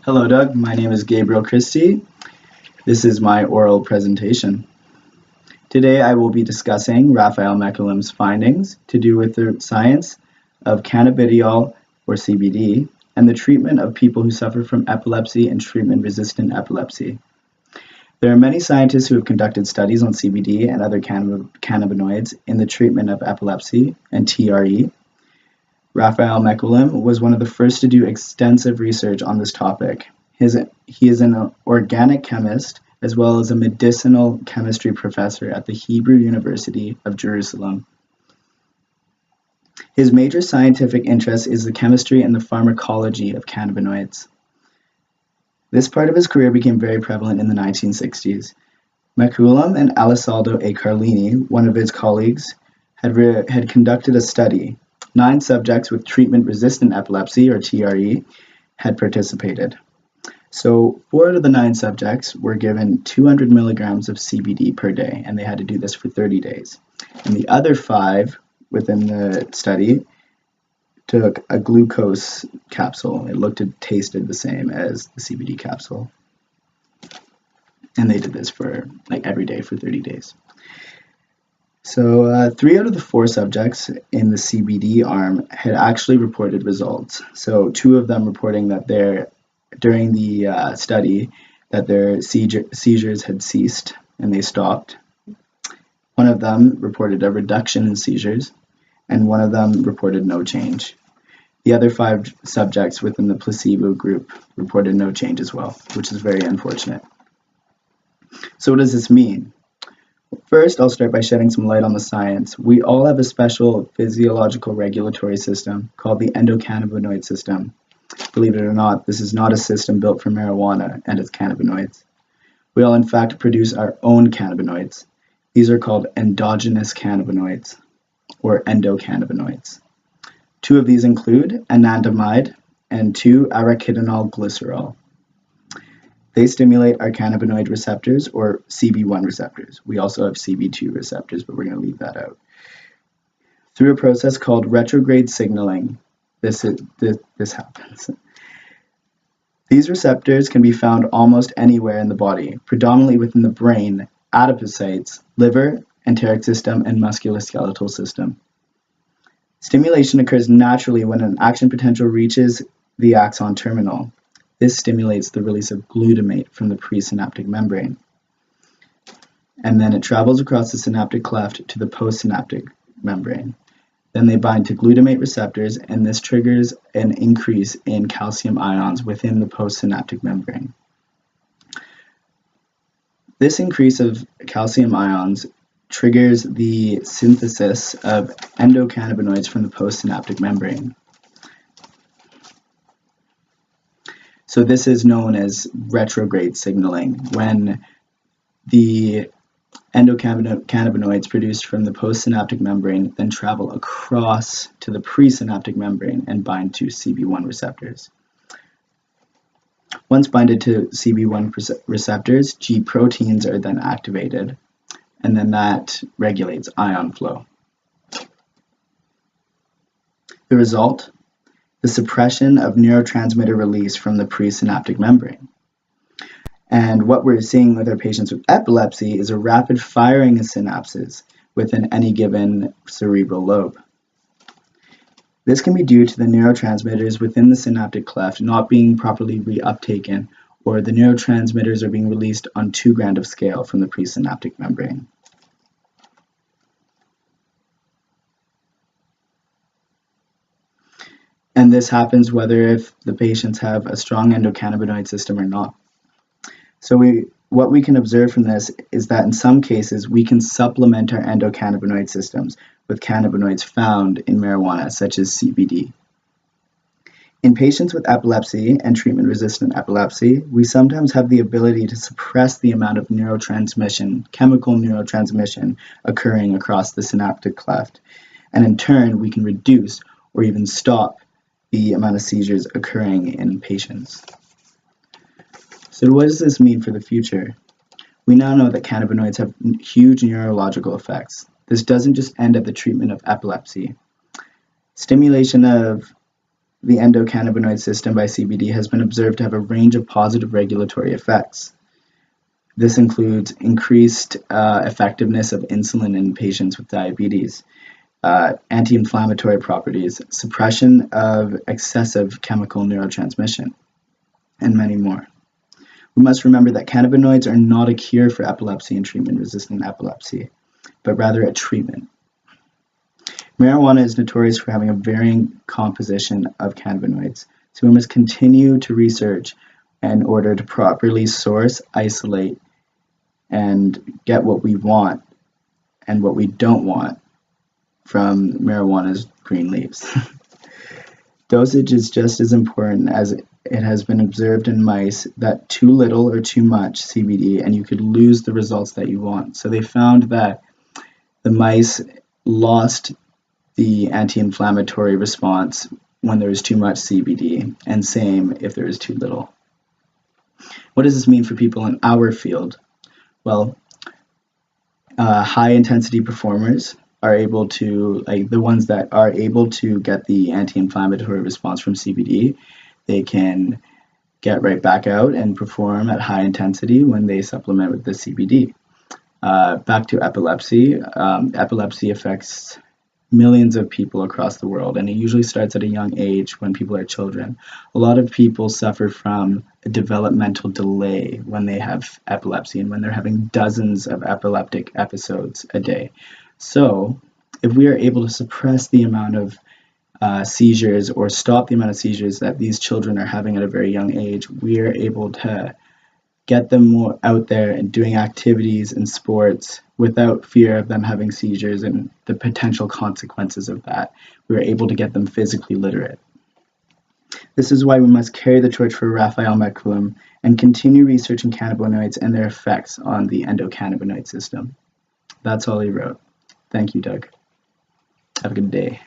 Hello, Doug. My name is Gabriel Christie. This is my oral presentation. Today I will be discussing Raphael Mechoulam's findings to do with the science of cannabidiol, or CBD, and the treatment of people who suffer from epilepsy and treatment-resistant epilepsy. There are many scientists who have conducted studies on CBD and other cannabinoids in the treatment of epilepsy and TRE. Raphael Mechoulam was one of the first to do extensive research on this topic. He is an organic chemist as well as a medicinal chemistry professor at the Hebrew University of Jerusalem. His major scientific interest is the chemistry and the pharmacology of cannabinoids. This part of his career became very prevalent in the 1960s. Mechoulam and Alisaldo A. Carlini, one of his colleagues, had conducted a study. 9 subjects with treatment-resistant epilepsy, or TRE, had participated. So 4 out of the 9 subjects were given 200 milligrams of CBD per day, and they had to do this for 30 days. And the other 5 within the study took a glucose capsule. It looked and tasted the same as the CBD capsule. And they did this for every day for 30 days. So 3 out of the 4 subjects in the CBD arm had actually reported results. So 2 of them reporting that during the study that their seizures had ceased and they stopped. One of them reported a reduction in seizures, and one of them reported no change. The other 5 subjects within the placebo group reported no change as well, which is very unfortunate. So what does this mean? First, I'll start by shedding some light on the science. We all have a special physiological regulatory system called the endocannabinoid system. Believe it or not, this is not a system built for marijuana and its cannabinoids. We all, in fact, produce our own cannabinoids. These are called endogenous cannabinoids, or endocannabinoids. 2 of these include anandamide and 2-arachidinyl glycerol. They stimulate our cannabinoid receptors, or CB1 receptors. We also have CB2 receptors, but we're going to leave that out. Through a process called retrograde signaling, this happens. These receptors can be found almost anywhere in the body, predominantly within the brain, adipocytes, liver, enteric system, and musculoskeletal system. Stimulation occurs naturally when an action potential reaches the axon terminal. This stimulates the release of glutamate from the presynaptic membrane. And then it travels across the synaptic cleft to the postsynaptic membrane. Then they bind to glutamate receptors, and this triggers an increase in calcium ions within the postsynaptic membrane. This increase of calcium ions triggers the synthesis of endocannabinoids from the postsynaptic membrane. So this is known as retrograde signaling, when the endocannabinoids produced from the postsynaptic membrane then travel across to the presynaptic membrane and bind to CB1 receptors. Once binded to CB1 receptors, G proteins are then activated, and then that regulates ion flow. The result? The suppression of neurotransmitter release from the presynaptic membrane. And what we're seeing with our patients with epilepsy is a rapid firing of synapses within any given cerebral lobe. This can be due to the neurotransmitters within the synaptic cleft not being properly reuptaken, or the neurotransmitters are being released on too grand of scale from the presynaptic membrane. And this happens whether if the patients have a strong endocannabinoid system or not. So what we can observe from this is that in some cases we can supplement our endocannabinoid systems with cannabinoids found in marijuana, such as CBD. In patients with epilepsy and treatment-resistant epilepsy, we sometimes have the ability to suppress the amount of neurotransmission, chemical neurotransmission, occurring across the synaptic cleft. And in turn, we can reduce or even stop the amount of seizures occurring in patients. So what does this mean for the future? We now know that cannabinoids have huge neurological effects. This doesn't just end at the treatment of epilepsy. Stimulation of the endocannabinoid system by CBD has been observed to have a range of positive regulatory effects. This includes increased effectiveness of insulin in patients with diabetes, anti-inflammatory properties, suppression of excessive chemical neurotransmission, and many more. We must remember that cannabinoids are not a cure for epilepsy and treatment-resistant epilepsy, but rather a treatment. Marijuana is notorious for having a varying composition of cannabinoids, so we must continue to research in order to properly source, isolate, and get what we want and what we don't want from marijuana's green leaves. Dosage is just as important, as it has been observed in mice that too little or too much CBD and you could lose the results that you want. So they found that the mice lost the anti-inflammatory response when there was too much CBD, and same if there was too little. What does this mean for people in our field? Well, high intensity performers are able to, like the ones that are able to get the anti-inflammatory response from CBD, they can get right back out and perform at high intensity when they supplement with the CBD. Back to epilepsy. Epilepsy affects millions of people across the world, and it usually starts at a young age when people are children. A lot of people suffer from a developmental delay when they have epilepsy and when they're having dozens of epileptic episodes a day. So if we are able to suppress the amount of seizures or stop the amount of seizures that these children are having at a very young age, we are able to get them more out there and doing activities and sports without fear of them having seizures and the potential consequences of that. We are able to get them physically literate. This is why we must carry the torch for Raphael Mechoulam and continue researching cannabinoids and their effects on the endocannabinoid system. That's all he wrote. Thank you, Doug. Have a good day.